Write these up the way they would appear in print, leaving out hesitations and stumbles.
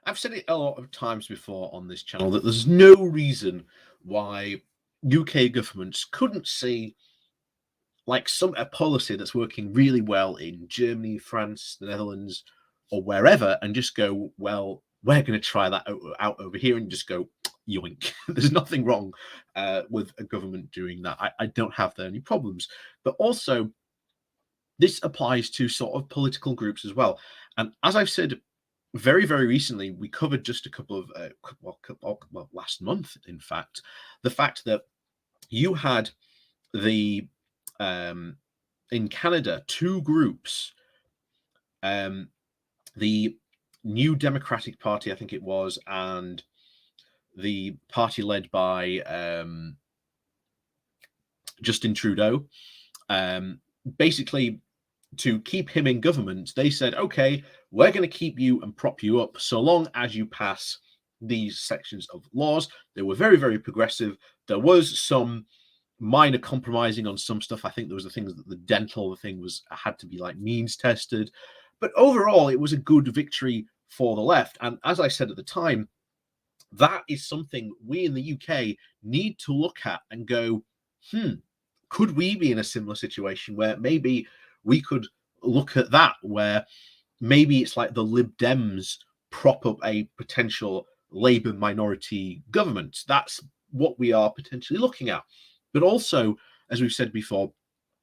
I've said it a lot of times before on this channel that there's no reason why UK governments couldn't see like a policy that's working really well in Germany, France, the Netherlands, or wherever, and just go, well, we're going to try that out over here, and just go yoink. There's nothing wrong with a government doing that. I don't have there any problems. But also, this applies to sort of political groups as well. And as I've said very, very recently, we covered just a couple of, last month, in fact, the fact that you had the, in Canada, two groups, the New Democratic Party, I think it was, and the party led by Justin Trudeau, basically to keep him in government, they said, okay, we're going to keep you and prop you up so long as you pass these sections of laws. They were very, very progressive. There was some minor compromising on some stuff. I think there was the things that the dental thing had to be like means tested. But overall, it was a good victory for the left. And as I said at the time, that is something we in the UK need to look at and go, could we be in a similar situation where maybe we could look at that, where maybe it's like the Lib Dems prop up a potential Labour minority government. That's what we are potentially looking at. But also, as we've said before,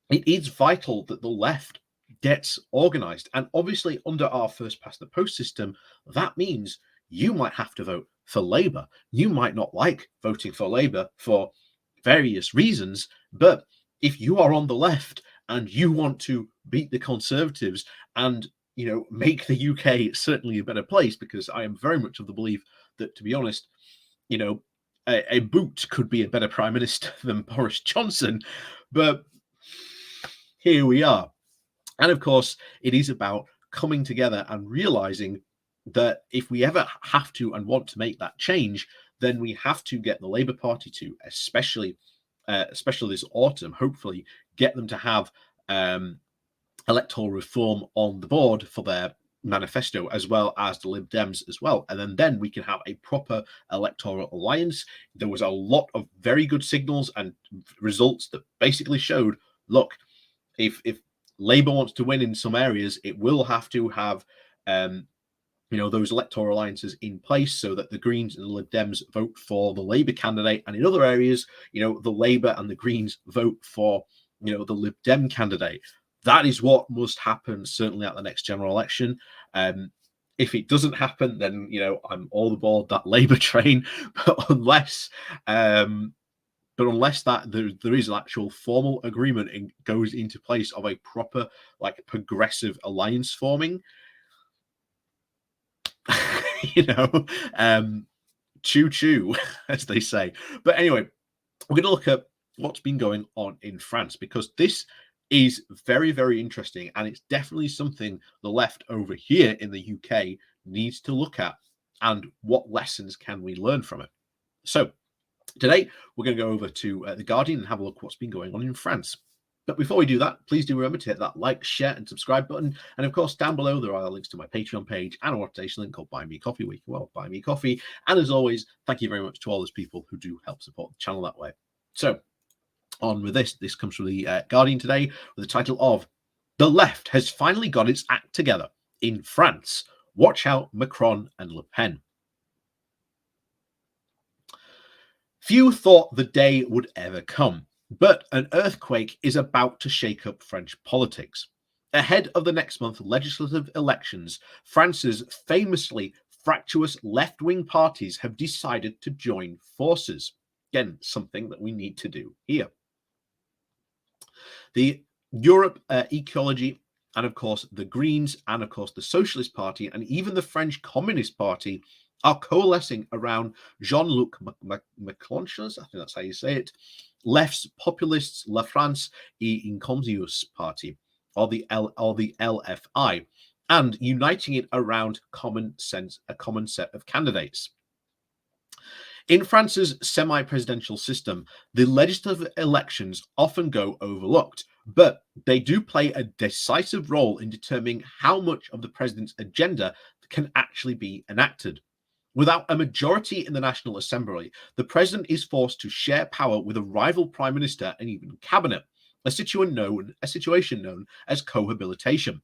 it is vital that the left gets organised. And obviously, under our first past the post system, that means you might have to vote for Labour. You might not like voting for Labour for various reasons, but if you are on the left and you want to beat the Conservatives and, make the UK certainly a better place, because I am very much of the belief that, to be honest, a boot could be a better prime minister than Boris Johnson, but here we are. And of course, it is about coming together and realizing that if we ever have to and want to make that change, then we have to get the Labour Party to, especially this autumn, hopefully get them to have electoral reform on the board for their manifesto, as well as the Lib Dems as well. And then we can have a proper electoral alliance. There was a lot of very good signals and results that basically showed, look, if Labour wants to win in some areas, it will have to have those electoral alliances in place so that the Greens and the Lib Dems vote for the Labour candidate. And in other areas, the Labour and the Greens vote for, the Lib Dem candidate. That is what must happen, certainly at the next general election. If it doesn't happen, then, I'm all aboard that Labour train. But unless that there is an actual formal agreement and goes into place of a proper, like, progressive alliance forming, choo-choo, as they say. But anyway, we're going to look at what's been going on in France, because this is very, very interesting, and it's definitely something the left over here in the UK needs to look at, and what lessons can we learn from it. So today, we're going to go over to The Guardian and have a look at what's been going on in France. But before we do that, please do remember to hit that like, share, and subscribe button. And of course, down below, there are links to my Patreon page and a rotation link called Buy Me Coffee, where you can buy me coffee. And as always, thank you very much to all those people who do help support the channel that way. So on with this. This comes from The Guardian today with the title of "The Left Has Finally Got Its Act Together in France. Watch out, Macron and Le Pen." Few thought the day would ever come, but an earthquake is about to shake up French politics. Ahead of the next month's legislative elections, France's famously fractious left-wing parties have decided to join forces. Again, something that we need to do here. The Europe Ecology, and of course the Greens, and of course the Socialist Party, and even the French Communist Party are coalescing around Jean-Luc Mélenchon's, I think that's how you say it, left's populists La France Insoumise party, or the LFI, and uniting it around a common set of candidates. In France's semi-presidential system, the legislative elections often go overlooked, but they do play a decisive role in determining how much of the president's agenda can actually be enacted. Without a majority in the National Assembly, the president is forced to share power with a rival prime minister and even cabinet, a situation known as cohabitation.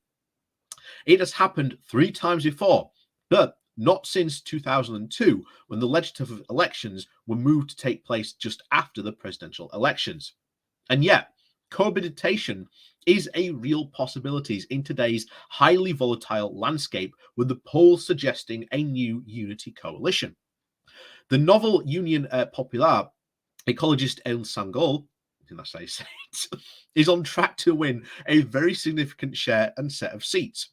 It has happened 3 times before, but not since 2002, when the legislative elections were moved to take place just after the presidential elections. And yet, cohabitation is a real possibility in today's highly volatile landscape, with the polls suggesting a new unity coalition. The novel Union Populaire, ecologist El Sangol, I think that's how you say it, is on track to win a very significant share and set of seats.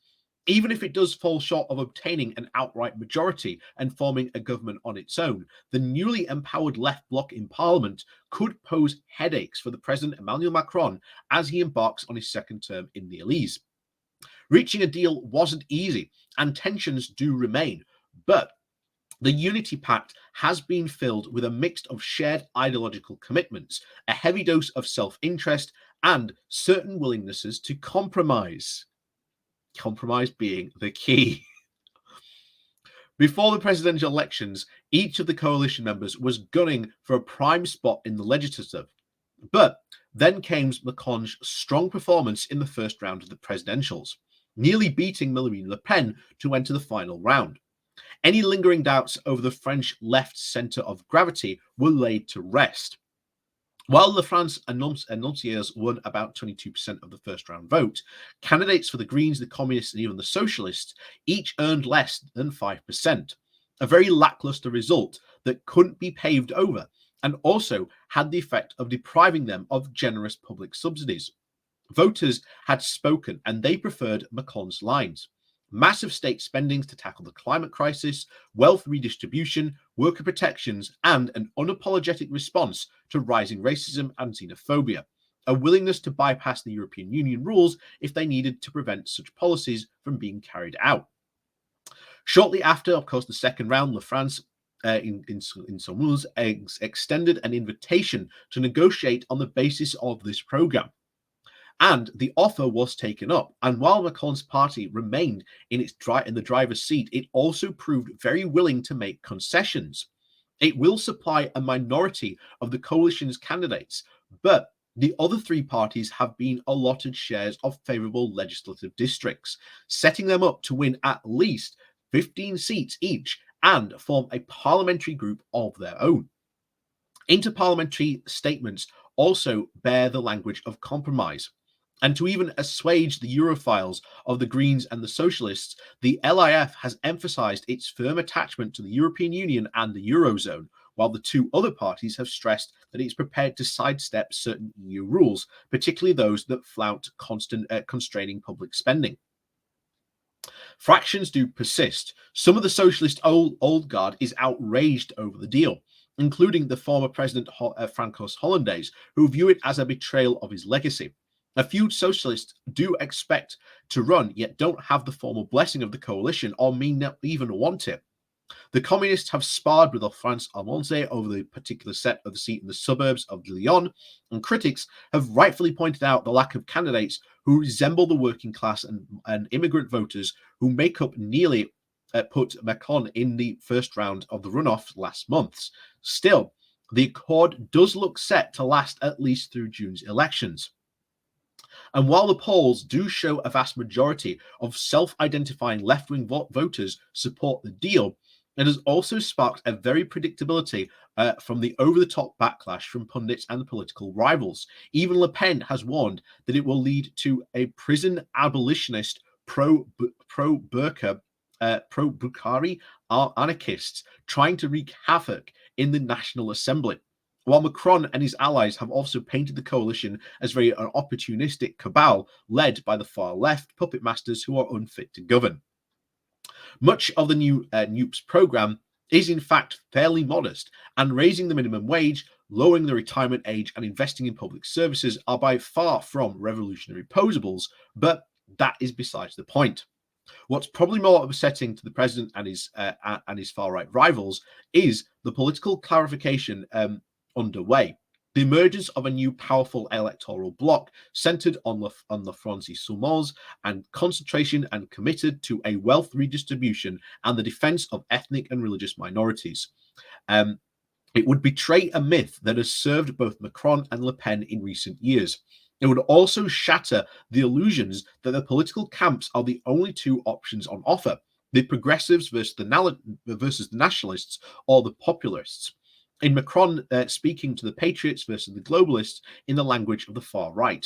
Even if it does fall short of obtaining an outright majority and forming a government on its own, the newly empowered left bloc in parliament could pose headaches for the president Emmanuel Macron as he embarks on his second term in the Elysee. Reaching a deal wasn't easy, and tensions do remain, but the Unity Pact has been filled with a mix of shared ideological commitments, a heavy dose of self-interest, and certain willingnesses to compromise. Compromise being the key. Before the presidential elections, each of the coalition members was gunning for a prime spot in the legislature. But then came Macron's strong performance in the first round of the presidentials, nearly beating Marine Le Pen to enter the final round. Any lingering doubts over the French left centre of gravity were laid to rest. While the France Insoumise won about 22% of the first round vote, candidates for the Greens, the Communists, and even the Socialists each earned less than 5%, a very lackluster result that couldn't be paved over, and also had the effect of depriving them of generous public subsidies. Voters had spoken, and they preferred Macron's lines. Massive state spendings to tackle the climate crisis, wealth redistribution, worker protections, and an unapologetic response to rising racism and xenophobia, a willingness to bypass the European Union rules if they needed to prevent such policies from being carried out. Shortly after, of course, the second round, La France Insoumise extended an invitation to negotiate on the basis of this program. And the offer was taken up. And while Macron's party remained in the driver's seat, it also proved very willing to make concessions. It will supply a minority of the coalition's candidates, but the other 3 parties have been allotted shares of favourable legislative districts, setting them up to win at least 15 seats each and form a parliamentary group of their own. Interparliamentary statements also bear the language of compromise. And to even assuage the Europhiles of the Greens and the Socialists, the LIF has emphasised its firm attachment to the European Union and the Eurozone, while the 2 other parties have stressed that it's prepared to sidestep certain EU rules, particularly those that flout constraining public spending. Fractions do persist. Some of the socialist old guard is outraged over the deal, including the former president Francois Hollandaise, who view it as a betrayal of his legacy. A few socialists do expect to run, yet don't have the formal blessing of the coalition or may not even want it. The communists have sparred with France Insoumise over the particular set of the seat in the suburbs of Lyon, and critics have rightfully pointed out the lack of candidates who resemble the working class and immigrant voters who make up nearly put Macron in the first round of the runoff last month. Still, the accord does look set to last at least through June's elections. And while the polls do show a vast majority of self-identifying left-wing voters support the deal, it has also sparked a very predictability from the over-the-top backlash from pundits and political rivals. Even Le Pen has warned that it will lead to a prison abolitionist pro-Burqa, pro-Bukhari anarchists trying to wreak havoc in the National Assembly. While Macron and his allies have also painted the coalition as very an opportunistic cabal led by the far left puppet masters who are unfit to govern. Much of the new NUPES program is in fact fairly modest, and raising the minimum wage, lowering the retirement age, and investing in public services are by far from revolutionary proposals, but that is besides the point. What's probably more upsetting to the president and his far-right rivals is the political clarification underway. The emergence of a new powerful electoral bloc centered on the France Insoumise and concentration and committed to a wealth redistribution and the defense of ethnic and religious minorities. It would betray a myth that has served both Macron and Le Pen in recent years. It would also shatter the illusions that the political camps are the only two options on offer, the progressives versus the nationalists or the populists. In Macron speaking to the patriots versus the globalists in the language of the far right.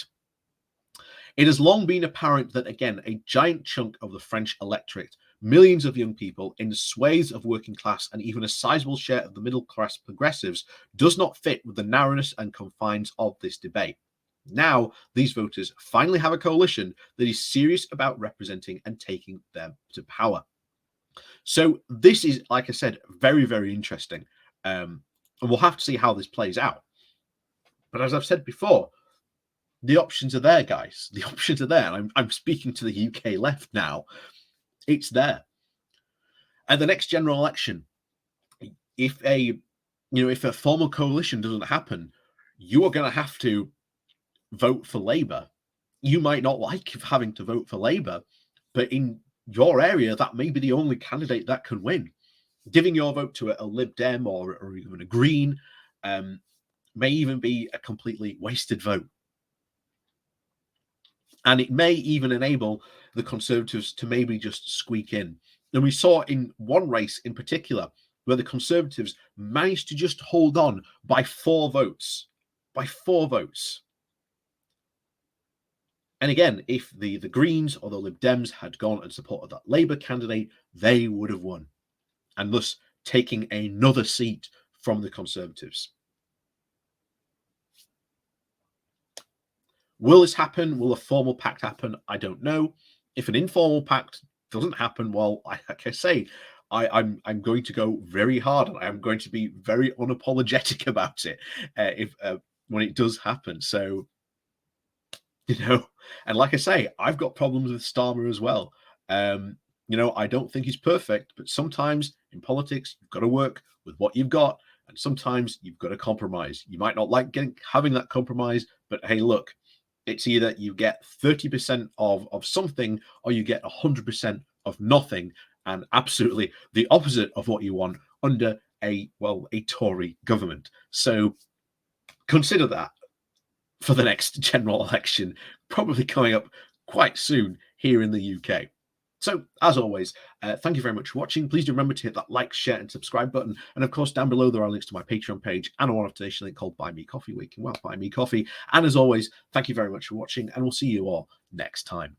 It has long been apparent that, again, a giant chunk of the French electorate, millions of young people in swathes of working class and even a sizable share of the middle class progressives, does not fit with the narrowness and confines of this debate. Now, these voters finally have a coalition that is serious about representing and taking them to power. So this is, like I said, very, very interesting. And we'll have to see how this plays out. But as I've said before, the options are there, guys. The options are there. And I'm speaking to the UK left now. It's there. At the next general election, if a formal coalition doesn't happen, you are going to have to vote for Labour. You might not like having to vote for Labour, but in your area, that may be the only candidate that can win. Giving your vote to a Lib Dem or even a Green may even be a completely wasted vote. And it may even enable the Conservatives to maybe just squeak in. And we saw in one race in particular where the Conservatives managed to just hold on by 4 votes. By 4 votes. And again, if the Greens or the Lib Dems had gone and supported that Labour candidate, they would have won. And thus taking another seat from the Conservatives. Will this happen? Will a formal pact happen? I don't know. If an informal pact doesn't happen, well, like I say, I'm going to go very hard and I'm going to be very unapologetic about it when it does happen. So, and like I say, I've got problems with Starmer as well. I don't think he's perfect, but sometimes in politics, you've got to work with what you've got. And sometimes you've got to compromise. You might not like having that compromise, but hey, look, it's either you get 30% of something or you get 100% of nothing, and absolutely the opposite of what you want under a Tory government. So consider that for the next general election, probably coming up quite soon here in the UK. So, as always, thank you very much for watching. Please do remember to hit that like, share, and subscribe button. And of course, down below, there are links to my Patreon page and a one-off donation link called Buy Me Coffee, where you can buy me coffee. And as always, thank you very much for watching, and we'll see you all next time.